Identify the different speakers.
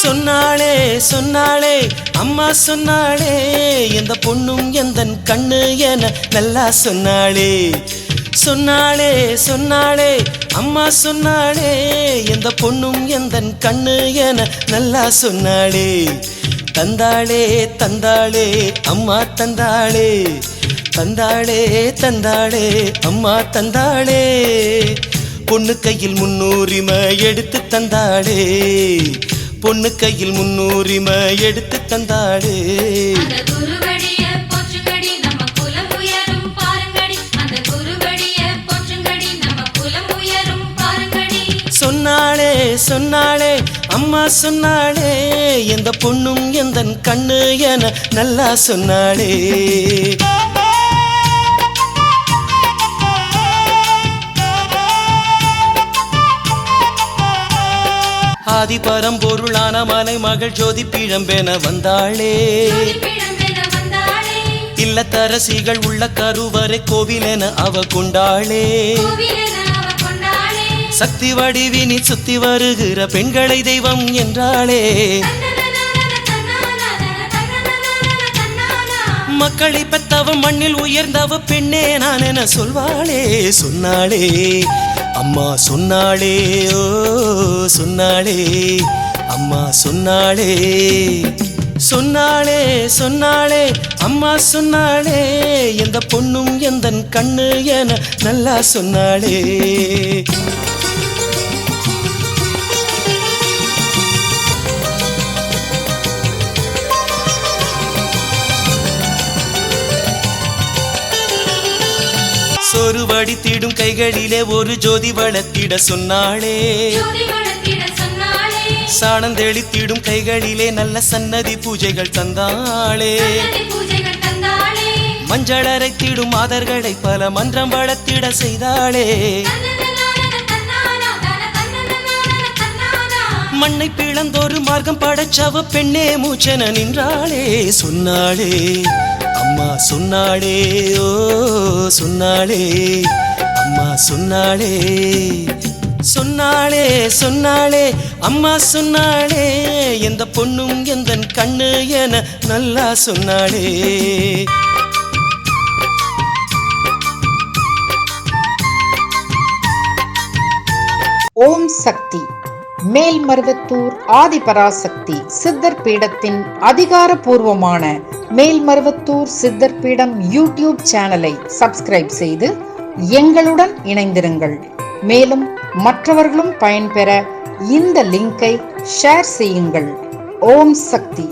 Speaker 1: சொன்னாளே சொன்னாளே அம்மா சொன்னாளே எந்த பொண்ணும் எந்தன் கண்ணு என நல்லா சொன்னாளே. சொன்னாளே சொன்னாளே அம்மா சொன்னாளே எந்த பொண்ணும் எந்தன் கண்ணு என நல்லா சொன்னாளே. தந்தாளே தந்தாளே அம்மா தந்தாளே, தந்தாளே தந்தாளே அம்மா தந்தாளே. பொண்ணு கையில் முன்னுரிமை எடுத்து தந்தாளே, பொண்ணு கையில் முன்னுரிமை எடுத்து தந்தாளே. சொன்னாளே சொன்னாளே அம்மா சொன்னாளே எந்த பொண்ணும் எந்தன் கண்ணு என நல்லா சொன்னாளே. ஆதி பரம்பொருளான மலை மகள் ஜோதி பீழம்பென வந்தாளே. இல்லத்தரசிகள் உள்ள கருவறை கோவில் என அவ கொண்டாளே. சக்தி வடிவினி சுத்தி வருகிற பெண்களை தெய்வம் என்றாளே. மக்களை பெத்தவ மண்ணில் உயர்ந்தவ பெண்ணே நான் என சொல்வாளே. சொன்னாளே அம்மா சொன்னாளே, ஓ சொன்னாளே அம்மா சொன்னாளே. சொன்னாளே சொன்னாளே அம்மா சொன்னாளே எந்த பொண்ணும் எந்தன் கண்ணு என நல்லா சொன்னாளே. சோறு வடித்திடும் கைகளிலே ஒரு ஜோதி வளர்த்திட சொன்னாளே. சாணம் தெளித்திடும் கைகளிலே நல்ல சன்னதி பூஜைகள் தந்தாளே. மஞ்சள் அரைத்திடும் மாதர்களை பல மன்றம் வளர்த்திட செய்தாளே. மண்ணை பிளந்தோரு மார்க்கம் படைச்சவ பெண்ணே மூச்சென நின்றாளே. சொன்னாளே அம்மா சொன்னாளே, ஓ சொன்னாளே அம்மா சொன்னாளே. சொன்னாளே சொன்னாளே அம்மா சொன்னாளே எந்த பொண்ணும் எந்தன் கண்ணு என நல்லா சொன்னாளே.
Speaker 2: ஓம் சக்தி மேல்மருவத்தூர் ஆதிபராசக்தி சித்தர் பீடத்தின் அதிகாரப்பூர்வமான மேல்மருவத்தூர் சித்தர் பீடம் யூடியூப் சேனலை சப்ஸ்கிரைப் செய்து எங்களுடன் இணைந்திருங்கள். மேலும் மற்றவர்களும் பயன்பெற இந்த லிங்கை ஷேர் செய்யுங்கள். ஓம் சக்தி.